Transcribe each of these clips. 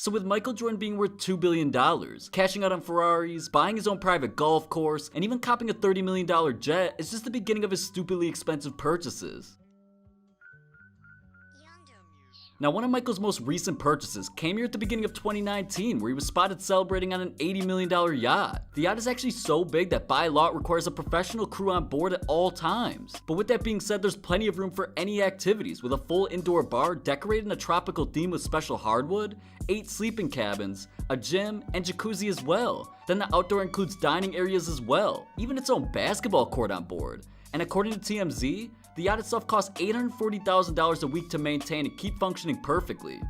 So with Michael Jordan being worth $2 billion, cashing out on Ferraris, buying his own private golf course, and even copping a $30 million jet is just the beginning of his stupidly expensive purchases. Now, one of Michael's most recent purchases came here at the beginning of 2019, where he was spotted celebrating on an $80 million yacht. The yacht is actually so big that by law it requires a professional crew on board at all times. But with that being said, there's plenty of room for any activities, with a full indoor bar decorated in a tropical theme with special hardwood, 8 sleeping cabins, a gym, and jacuzzi as well. Then the outdoor includes dining areas as well, even its own basketball court on board. And according to TMZ, the yacht itself costs $840,000 a week to maintain and keep functioning perfectly.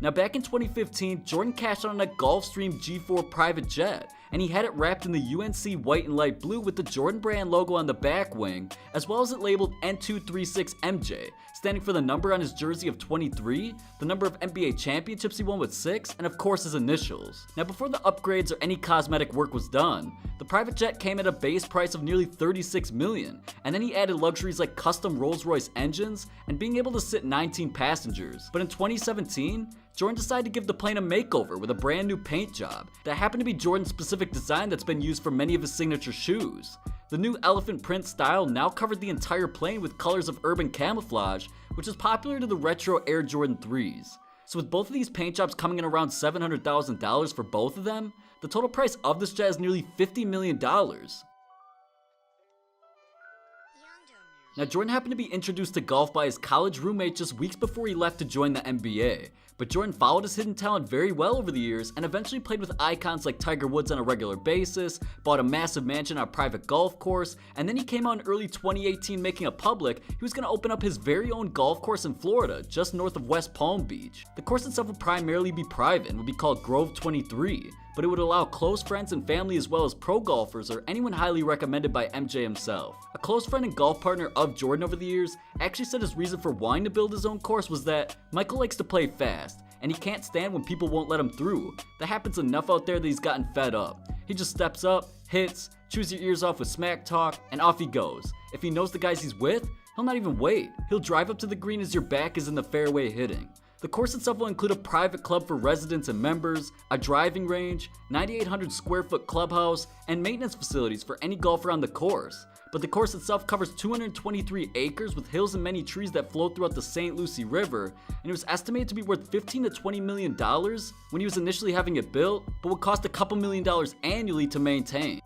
Now back in 2015, Jordan cashed out on a Gulfstream G4 private jet, and he had it wrapped in the UNC white and light blue with the Jordan brand logo on the back wing, as well as it labeled N236MJ, standing for the number on his jersey of 23, the number of NBA championships he won with 6, and of course his initials. Now before the upgrades or any cosmetic work was done, the private jet came at a base price of nearly $36 million, and then he added luxuries like custom Rolls-Royce engines and being able to sit 19 passengers. But in 2017, Jordan decided to give the plane a makeover with a brand new paint job that happened to be Jordan's specific design that's been used for many of his signature shoes. The new elephant print style now covered the entire plane with colors of urban camouflage, which is popular to the retro Air Jordan 3s. So with both of these paint jobs coming in around $700,000 for both of them, the total price of this jet is nearly $50 million. Now Jordan happened to be introduced to golf by his college roommate just weeks before he left to join the NBA, but Jordan followed his hidden talent very well over the years and eventually played with icons like Tiger Woods on a regular basis, bought a massive mansion on a private golf course, and then he came out in early 2018 making it public he was going to open up his very own golf course in Florida, just north of West Palm Beach. The course itself would primarily be private and would be called Grove 23, but it would allow close friends and family as well as pro golfers or anyone highly recommended by MJ himself. A close friend and golf partner of Jordan over the years actually said his reason for wanting to build his own course was that Michael likes to play fast, and he can't stand when people won't let him through. That happens enough out there that he's gotten fed up. He just steps up, hits, chews your ears off with smack talk, and off he goes. If he knows the guys he's with, he'll not even wait. He'll drive up to the green as your back is in the fairway hitting. The course itself will include a private club for residents and members, a driving range, 9,800 square foot clubhouse, and maintenance facilities for any golfer on the course. But the course itself covers 223 acres with hills and many trees that flow throughout the St. Lucie River, and it was estimated to be worth $15 to $20 million when he was initially having it built, but would cost a couple $1,000,000 annually to maintain.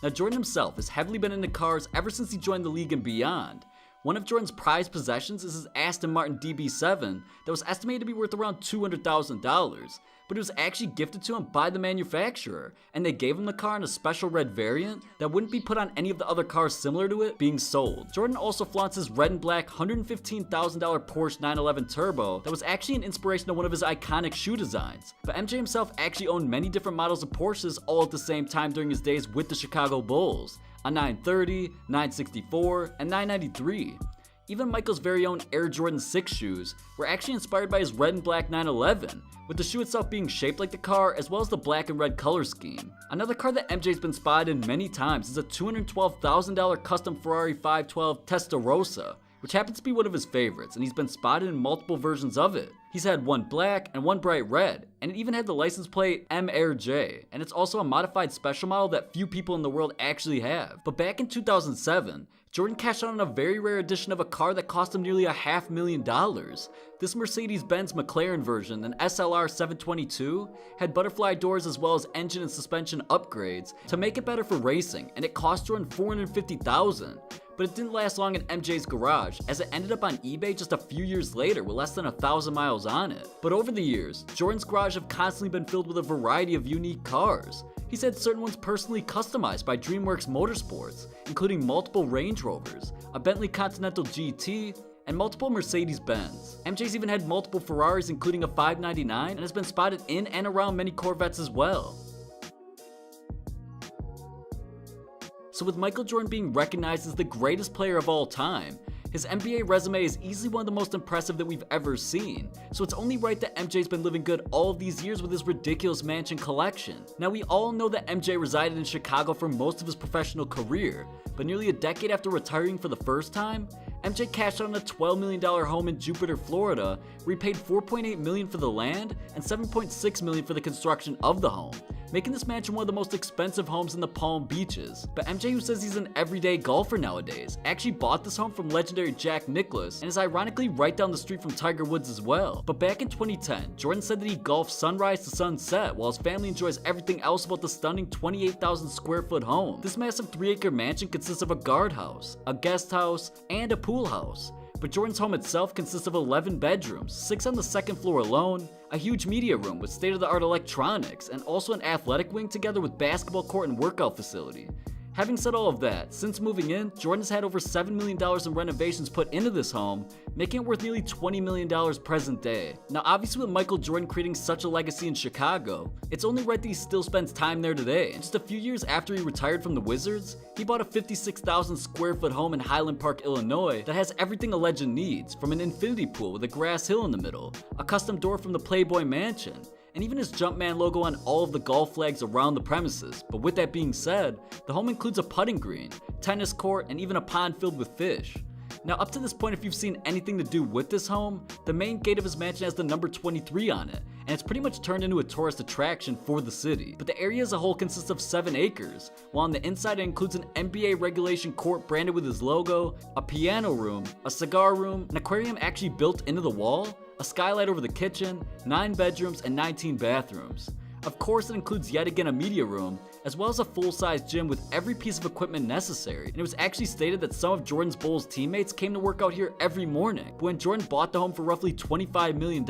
Now Jordan himself has heavily been into cars ever since he joined the league and beyond. One of Jordan's prized possessions is his Aston Martin DB7 that was estimated to be worth around $200,000, but it was actually gifted to him by the manufacturer, and they gave him the car in a special red variant that wouldn't be put on any of the other cars similar to it being sold. Jordan also flaunts his red and black $115,000 Porsche 911 Turbo that was actually an inspiration to one of his iconic shoe designs, but MJ himself actually owned many different models of Porsches all at the same time during his days with the Chicago Bulls. A 930, 964, and 993. Even Michael's very own Air Jordan 6 shoes were actually inspired by his red and black 911, with the shoe itself being shaped like the car as well as the black and red color scheme. Another car that MJ's been spotted in many times is a $212,000 custom Ferrari 512 Testarossa, which happens to be one of his favorites, and he's been spotted in multiple versions of it. He's had one black and one bright red, and it even had the license plate MRJ, and it's also a modified special model that few people in the world actually have. But back in 2007, Jordan cashed out on a very rare edition of a car that cost him nearly $500,000. This Mercedes-Benz McLaren version, an SLR 722, had butterfly doors as well as engine and suspension upgrades to make it better for racing, and it cost Jordan $450,000. But it didn't last long in MJ's garage, as it ended up on eBay just a few years later with less than 1,000 miles on it. But over the years, Jordan's garage have constantly been filled with a variety of unique cars. He's had certain ones personally customized by DreamWorks Motorsports, including multiple Range Rovers, a Bentley Continental GT, and multiple Mercedes-Benz. MJ's even had multiple Ferraris, including a 599, and has been spotted in and around many Corvettes as well. So with Michael Jordan being recognized as the greatest player of all time, his NBA resume is easily one of the most impressive that we've ever seen, so it's only right that MJ's been living good all of these years with his ridiculous mansion collection. Now we all know that MJ resided in Chicago for most of his professional career, but nearly a decade after retiring for the first time, MJ cashed out on a $12 million home in Jupiter, Florida, where he paid $4.8 million for the land and $7.6 million for the construction of the home, making this mansion one of the most expensive homes in the Palm Beaches. But MJ, who says he's an everyday golfer nowadays, actually bought this home from legendary Jack Nicklaus and is ironically right down the street from Tiger Woods as well. But back in 2010, Jordan said that he golfs sunrise to sunset while his family enjoys everything else about the stunning 28,000 square foot home. This massive 3-acre mansion consists of a guardhouse, a guest house, and a pool house. But Jordan's home itself consists of 11 bedrooms, 6 on the second floor alone, a huge media room with state-of-the-art electronics, and also an athletic wing together with basketball court and workout facility. Having said all of that, since moving in, Jordan has had over $7 million in renovations put into this home, making it worth nearly $20 million present day. Now obviously with Michael Jordan creating such a legacy in Chicago, it's only right that he still spends time there today. And just a few years after he retired from the Wizards, he bought a 56,000 square foot home in Highland Park, Illinois that has everything a legend needs, from an infinity pool with a grass hill in the middle, a custom door from the Playboy Mansion, and even his Jumpman logo on all of the golf flags around the premises. But with that being said, the home includes a putting green, tennis court, and even a pond filled with fish. Now up to this point, if you've seen anything to do with this home, the main gate of his mansion has the number 23 on it, and it's pretty much turned into a tourist attraction for the city. But the area as a whole consists of 7 acres, while on the inside it includes an NBA regulation court branded with his logo, a piano room, a cigar room, an aquarium actually built into the wall, a skylight over the kitchen, 9 bedrooms, and 19 bathrooms. Of course, it includes yet again a media room, as well as a full-size gym with every piece of equipment necessary. And it was actually stated that some of Jordan's Bulls teammates came to work out here every morning. But when Jordan bought the home for roughly $25 million,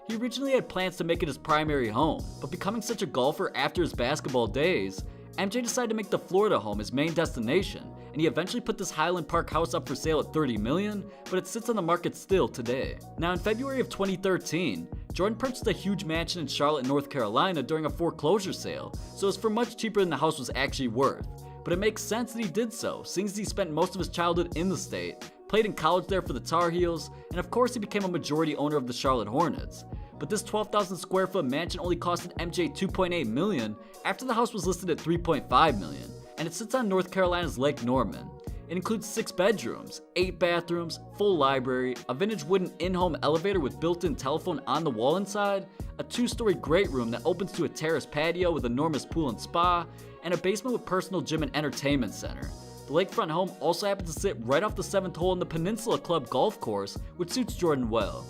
he originally had plans to make it his primary home. But becoming such a golfer after his basketball days, MJ decided to make the Florida home his main destination, and he eventually put this Highland Park house up for sale at $30 million, but it sits on the market still today. Now in February of 2013, Jordan purchased a huge mansion in Charlotte, North Carolina during a foreclosure sale, so it was for much cheaper than the house was actually worth. But it makes sense that he did so, seeing as he spent most of his childhood in the state, played in college there for the Tar Heels, and of course he became a majority owner of the Charlotte Hornets. But this 12,000 square foot mansion only costed MJ $2.8 million after the house was listed at $3.5 million, and it sits on North Carolina's Lake Norman. It includes 6 bedrooms, 8 bathrooms, full library, a vintage wooden in-home elevator with built-in telephone on the wall inside, a 2-story great room that opens to a terrace patio with enormous pool and spa, and a basement with personal gym and entertainment center. The lakefront home also happens to sit right off the 7th hole in the Peninsula Club golf course, which suits Jordan well.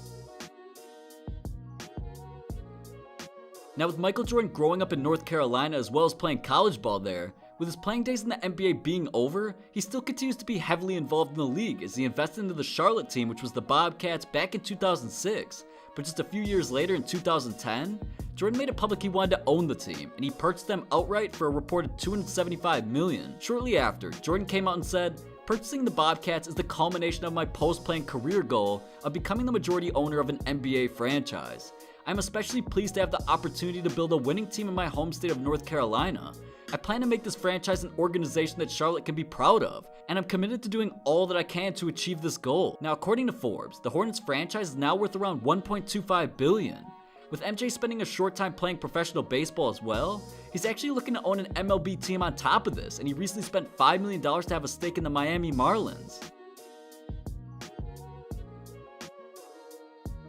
Now with Michael Jordan growing up in North Carolina as well as playing college ball there, with his playing days in the NBA being over, he still continues to be heavily involved in the league as he invested into the Charlotte team, which was the Bobcats, back in 2006. But just a few years later in 2010, Jordan made it public he wanted to own the team, and he purchased them outright for a reported $275 million. Shortly after, Jordan came out and said, "Purchasing the Bobcats is the culmination of my post-playing career goal of becoming the majority owner of an NBA franchise. I'm especially pleased to have the opportunity to build a winning team in my home state of North Carolina. I plan to make this franchise an organization that Charlotte can be proud of, and I'm committed to doing all that I can to achieve this goal." Now, according to Forbes, the Hornets franchise is now worth around $1.25 billion. With MJ spending a short time playing professional baseball as well, he's actually looking to own an MLB team on top of this, and he recently spent $5 million to have a stake in the Miami Marlins.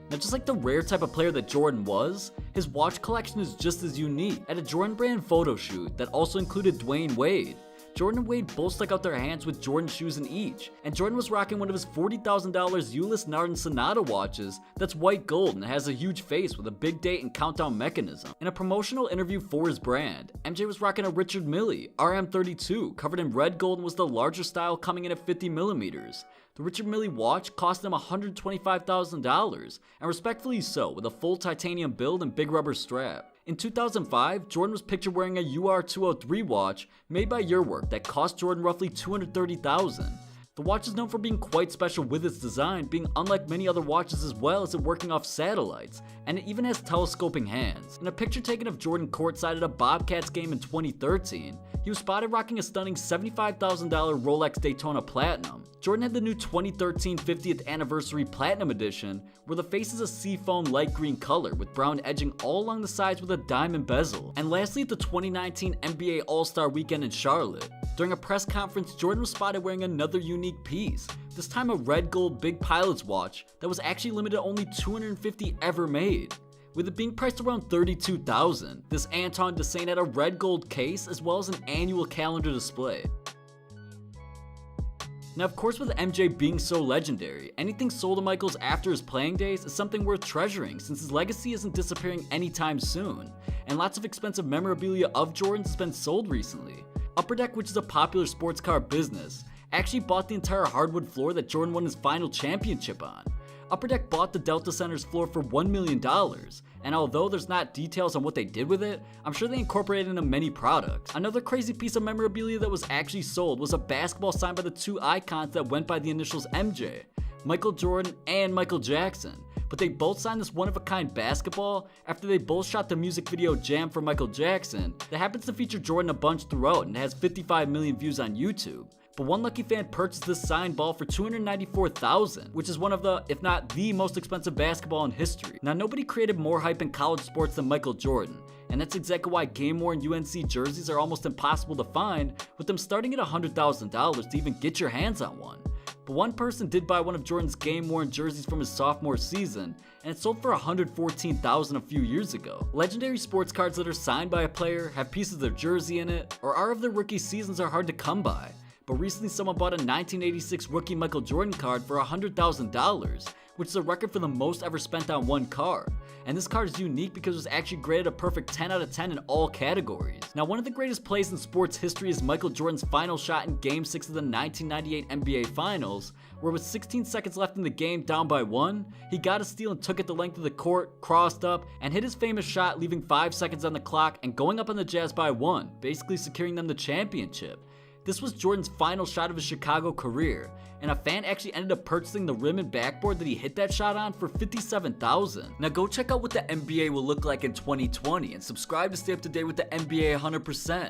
Now, just like the rare type of player that Jordan was, his watch collection is just as unique. At a Jordan brand photo shoot that also included Dwayne Wade, Jordan and Wade both stuck out their hands with Jordan shoes in each, and Jordan was rocking one of his $40,000 Ulyss Nardin Sonata watches that's white gold and has a huge face with a big date and countdown mechanism. In a promotional interview for his brand, MJ was rocking a Richard Mille RM32 covered in red gold and was the larger style, coming in at 50mm. The Richard Mille watch cost him $125,000, and respectfully so, with a full titanium build and big rubber strap. In 2005, Jordan was pictured wearing a UR203 watch made by Your Work that cost Jordan roughly $230,000. The watch is known for being quite special with its design, being unlike many other watches as well as it working off satellites, and it even has telescoping hands. In a picture taken of Jordan courtside at a Bobcats game in 2013, he was spotted rocking a stunning $75,000 Rolex Daytona Platinum. Jordan had the new 2013 50th Anniversary Platinum Edition, where the face is a seafoam light green color with brown edging all along the sides with a diamond bezel. And lastly, at the 2019 NBA All-Star Weekend in Charlotte, during a press conference, Jordan was spotted wearing another unique unique piece, this time a red gold big pilot's watch that was actually limited to only 250 ever made. With it being priced around $32,000, this Antoine de Saint had a red gold case as well as an annual calendar display. Now of course, with MJ being so legendary, anything sold to Michaels after his playing days is something worth treasuring since his legacy isn't disappearing anytime soon, and lots of expensive memorabilia of Jordan's has been sold recently. Upper Deck, which is a popular sports car business, actually bought the entire hardwood floor that Jordan won his final championship on. Upper Deck bought the Delta Center's floor for $1 million, and although there's not details on what they did with it, I'm sure they incorporated it into many products. Another crazy piece of memorabilia that was actually sold was a basketball signed by the two icons that went by the initials MJ, Michael Jordan and Michael Jackson. But they both signed this one-of-a-kind basketball after they both shot the music video Jam for Michael Jackson that happens to feature Jordan a bunch throughout and has 55 million views on YouTube. But one lucky fan purchased this signed ball for $294,000, which is one of the, if not the most expensive basketball in history. Now nobody created more hype in college sports than Michael Jordan, and that's exactly why game-worn UNC jerseys are almost impossible to find, with them starting at $100,000 to even get your hands on one. But one person did buy one of Jordan's game-worn jerseys from his sophomore season, and it sold for $114,000 a few years ago. Legendary sports cards that are signed by a player, have pieces of their jersey in it, or are of their rookie seasons are hard to come by. But recently someone bought a 1986 rookie Michael Jordan card for $100,000, which is a record for the most ever spent on one car. And this card is unique because it was actually graded a perfect 10 out of 10 in all categories. Now one of the greatest plays in sports history is Michael Jordan's final shot in Game 6 of the 1998 NBA Finals, where with 16 seconds left in the game down by 1, he got a steal and took it the length of the court, crossed up, and hit his famous shot leaving 5 seconds on the clock and going up on the Jazz by 1, basically securing them the championship. This was Jordan's final shot of his Chicago career, and a fan actually ended up purchasing the rim and backboard that he hit that shot on for $57,000. Now go check out what the NBA will look like in 2020 and subscribe to stay up to date with the NBA 100%.